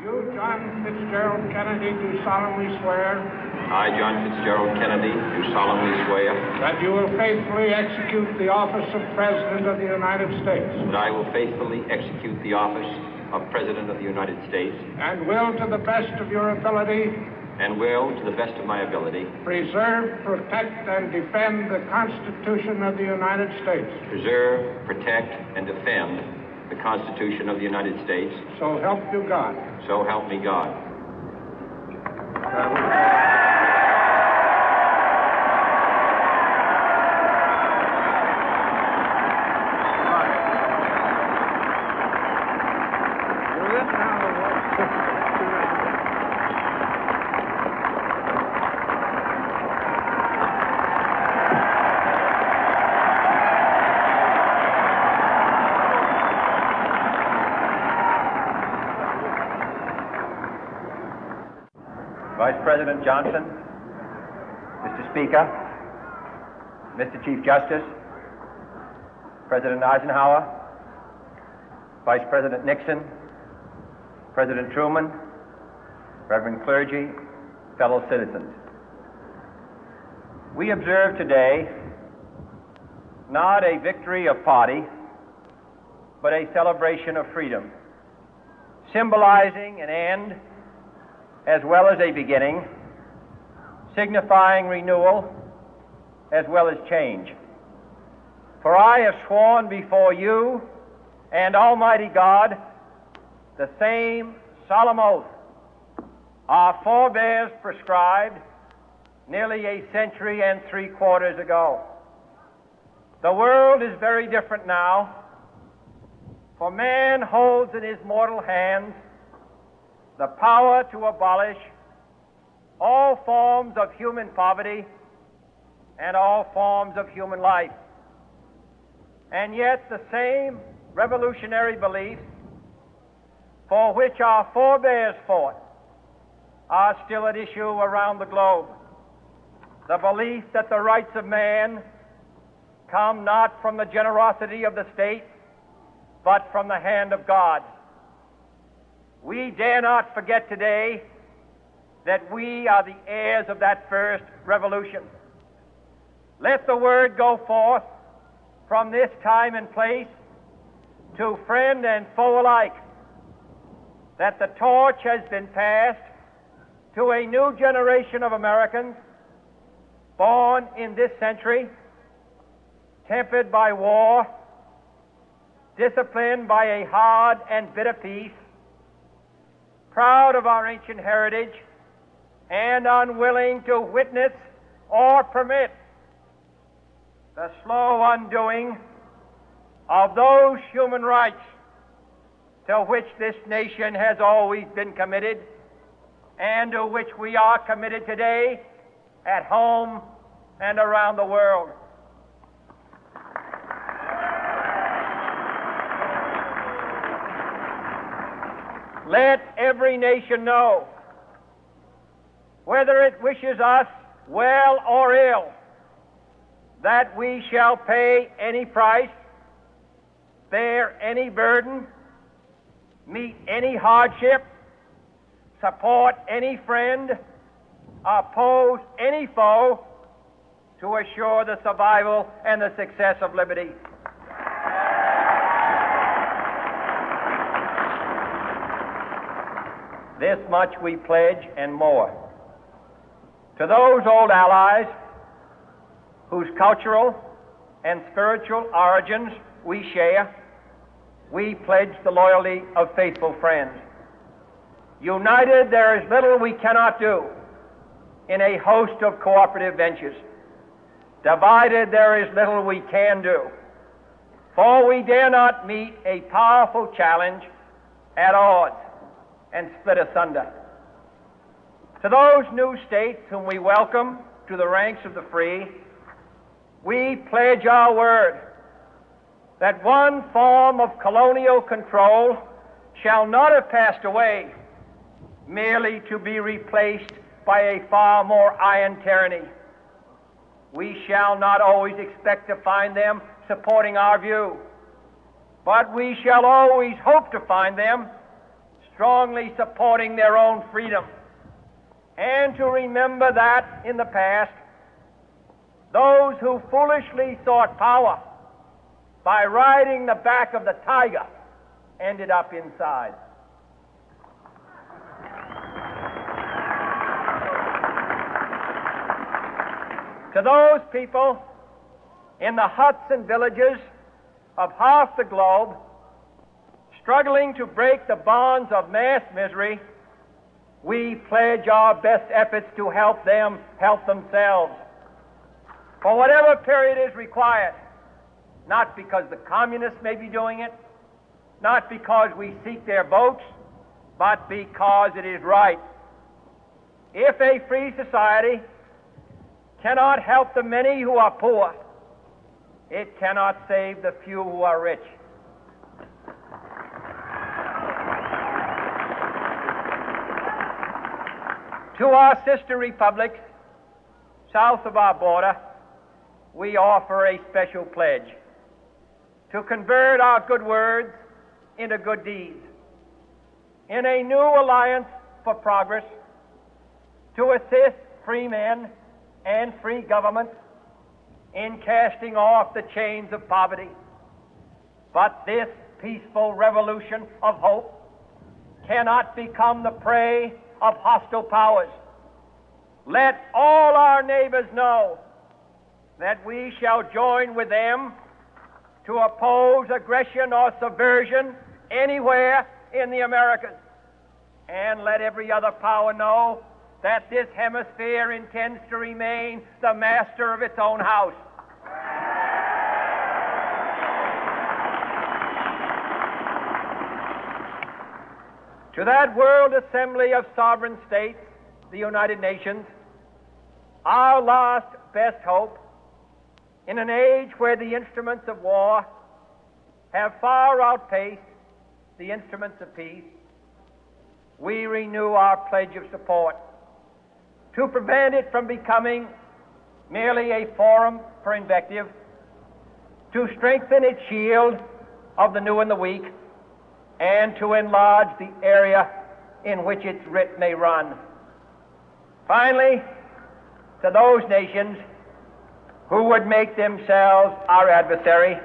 You, John Fitzgerald Kennedy, do solemnly swear. I, John Fitzgerald Kennedy, do solemnly swear. That you will faithfully execute the office of President of the United States. That I will faithfully execute the office of President of the United States. And will, to the best of your ability. And will, to the best of my ability. Preserve, protect, and defend the Constitution of the United States. Preserve, protect, and defend the Constitution of the United States. So help you God. So help me God. Vice President Johnson, Mr. Speaker, Mr. Chief Justice, President Eisenhower, Vice President Nixon, President Truman, Reverend clergy, fellow citizens. We observe today not a victory of party, but a celebration of freedom, symbolizing an end as well as a beginning, signifying renewal as well as change. For I have sworn before you and Almighty God the same solemn oath our forebears prescribed nearly a century and 3/4 ago. The world is very different now, for man holds in his mortal hands the power to abolish all forms of human poverty and all forms of human life. And yet the same revolutionary beliefs for which our forebears fought are still at issue around the globe. The belief that the rights of man come not from the generosity of the state, but from the hand of God. We dare not forget today that we are the heirs of that first revolution. Let the word go forth from this time and place to friend and foe alike that the torch has been passed to a new generation of Americans born in this century, tempered by war, disciplined by a hard and bitter peace, proud of our ancient heritage, and unwilling to witness or permit the slow undoing of those human rights to which this nation has always been committed and to which we are committed today at home and around the world. Let every nation know, whether it wishes us well or ill, that we shall pay any price, bear any burden, meet any hardship, support any friend, oppose any foe to assure the survival and the success of liberty. This much we pledge and more. To those old allies whose cultural and spiritual origins we share, we pledge the loyalty of faithful friends. United, there is little we cannot do in a host of cooperative ventures. Divided, there is little we can do, for we dare not meet a powerful challenge at odds and split asunder. To those new states whom we welcome to the ranks of the free, we pledge our word that one form of colonial control shall not have passed away merely to be replaced by a far more iron tyranny. We shall not always expect to find them supporting our view, but we shall always hope to find them strongly supporting their own freedom, and to remember that in the past, those who foolishly sought power by riding the back of the tiger ended up inside. To those people in the huts and villages of half the globe struggling to break the bonds of mass misery, we pledge our best efforts to help them help themselves for whatever period is required, not because the communists may be doing it, not because we seek their votes, but because it is right. If a free society cannot help the many who are poor, it cannot save the few who are rich. To our sister republics south of our border, we offer a special pledge to convert our good words into good deeds, in a new alliance for progress, to assist free men and free governments in casting off the chains of poverty. But this peaceful revolution of hope cannot become the prey of hostile powers. Let all our neighbors know that we shall join with them to oppose aggression or subversion anywhere in the Americas. And let every other power know that this hemisphere intends to remain the master of its own house. To that world assembly of sovereign states, the United Nations, our last best hope, in an age where the instruments of war have far outpaced the instruments of peace, we renew our pledge of support to prevent it from becoming merely a forum for invective, to strengthen its shield of the new and the weak, and to enlarge the area in which its writ may run. Finally, to those nations who would make themselves our adversary,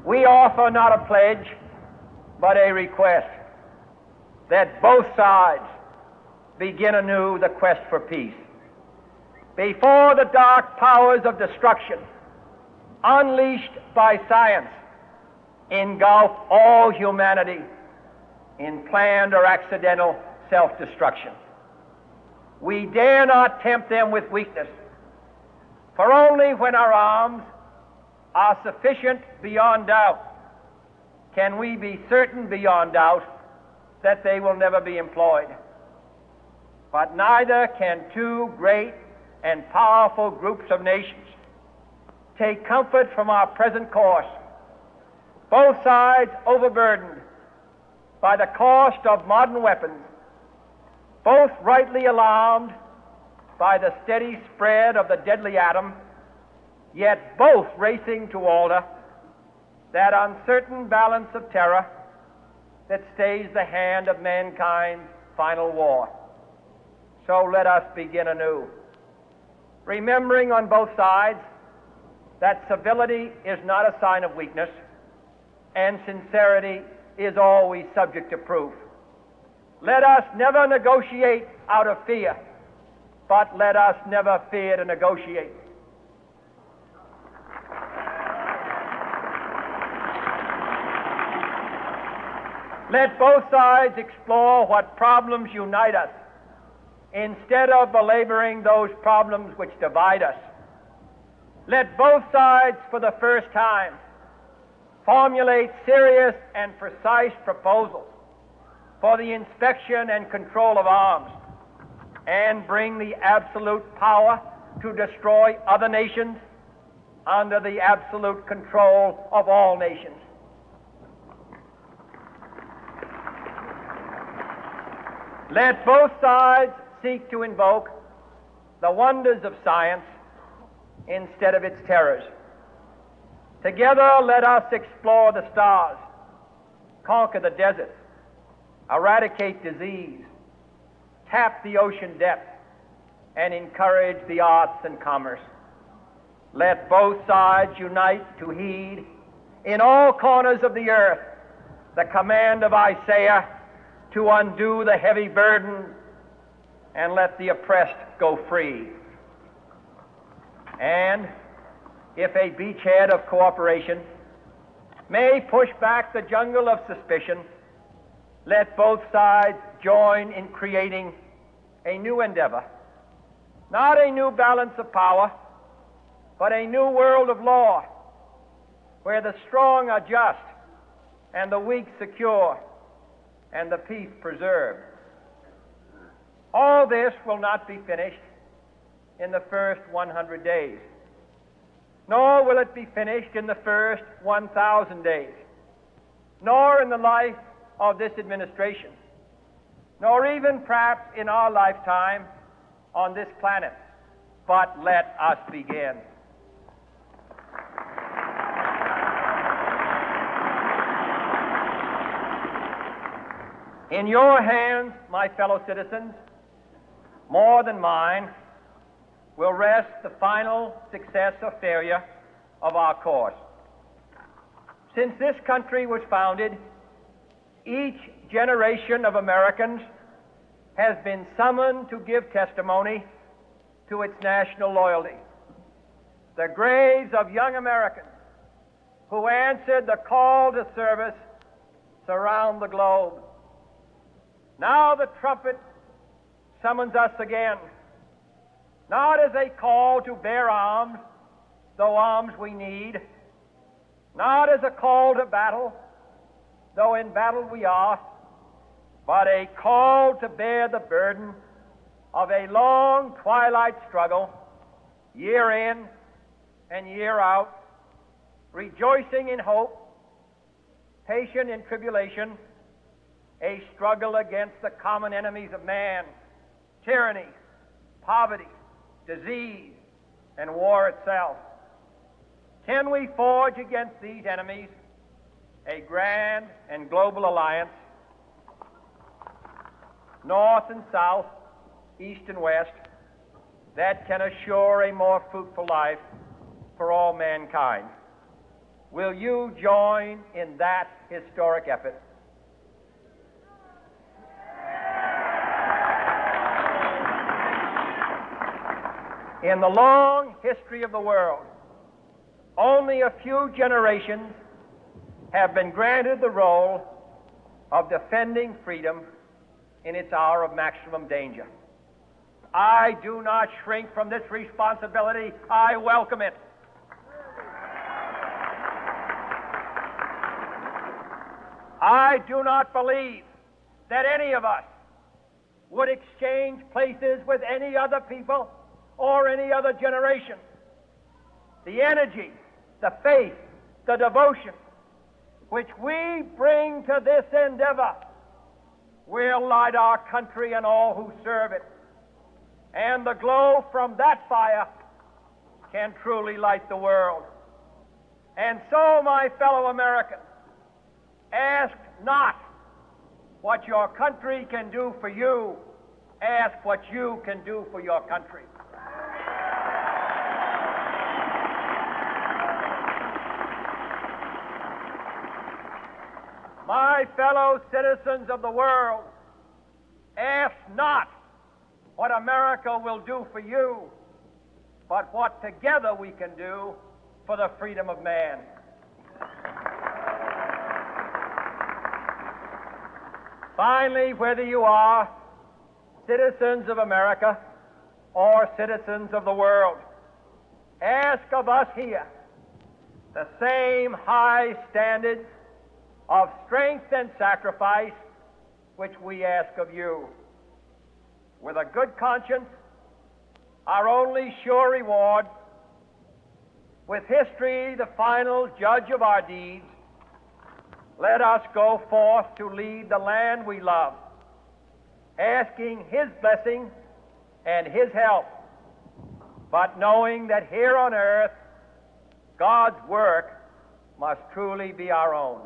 we offer not a pledge, but a request that both sides begin anew the quest for peace. Before the dark powers of destruction, unleashed by science, engulf all humanity in planned or accidental self-destruction, we dare not tempt them with weakness, for only when our arms are sufficient beyond doubt can we be certain beyond doubt that they will never be employed. But neither can two great and powerful groups of nations take comfort from our present course, both sides overburdened by the cost of modern weapons, both rightly alarmed by the steady spread of the deadly atom, yet both racing to alter that uncertain balance of terror that stays the hand of mankind's final war. So let us begin anew, remembering on both sides that civility is not a sign of weakness, and sincerity is always subject to proof. Let us never negotiate out of fear, but let us never fear to negotiate. Let both sides explore what problems unite us, instead of belaboring those problems which divide us. Let both sides, for the first time, formulate serious and precise proposals for the inspection and control of arms, and bring the absolute power to destroy other nations under the absolute control of all nations. Let both sides seek to invoke the wonders of science instead of its terrors. Together, let us explore the stars, conquer the deserts, eradicate disease, tap the ocean depths, and encourage the arts and commerce. Let both sides unite to heed in all corners of the earth the command of Isaiah to undo the heavy burden and let the oppressed go free. And if a beachhead of cooperation may push back the jungle of suspicion, let both sides join in creating a new endeavor, not a new balance of power, but a new world of law, where the strong are just and the weak secure and the peace preserved. All this will not be finished in the first 100 days, nor will it be finished in the first 1,000 days, nor in the life of this administration, nor even perhaps in our lifetime on this planet. But let us begin. In your hands, my fellow citizens, more than mine, will rest the final success or failure of our course. Since this country was founded, each generation of Americans has been summoned to give testimony to its national loyalty. The graves of young Americans who answered the call to service surround the globe. Now the trumpet summons us again, not as a call to bear arms, though arms we need, not as a call to battle, though in battle we are, but a call to bear the burden of a long twilight struggle, year in and year out, rejoicing in hope, patient in tribulation, a struggle against the common enemies of man, tyranny, poverty, disease, and war itself. Can we forge against these enemies a grand and global alliance, north and south, east and west, that can assure a more fruitful life for all mankind? Will you join in that historic effort? In the long history of the world, only a few generations have been granted the role of defending freedom in its hour of maximum danger. I do not shrink from this responsibility. I welcome it. I do not believe that any of us would exchange places with any other people or any other generation. The energy, the faith, the devotion which we bring to this endeavor will light our country and all who serve it. And the glow from that fire can truly light the world. And so, my fellow Americans, ask not what your country can do for you, ask what you can do for your country. My fellow citizens of the world, ask not what America will do for you, but what together we can do for the freedom of man. Finally, whether you are citizens of America or citizens of the world, ask of us here the same high standards of strength and sacrifice which we ask of you. With a good conscience, our only sure reward, with history the final judge of our deeds, let us go forth to lead the land we love, asking His blessing and His help, but knowing that here on earth God's work must truly be our own.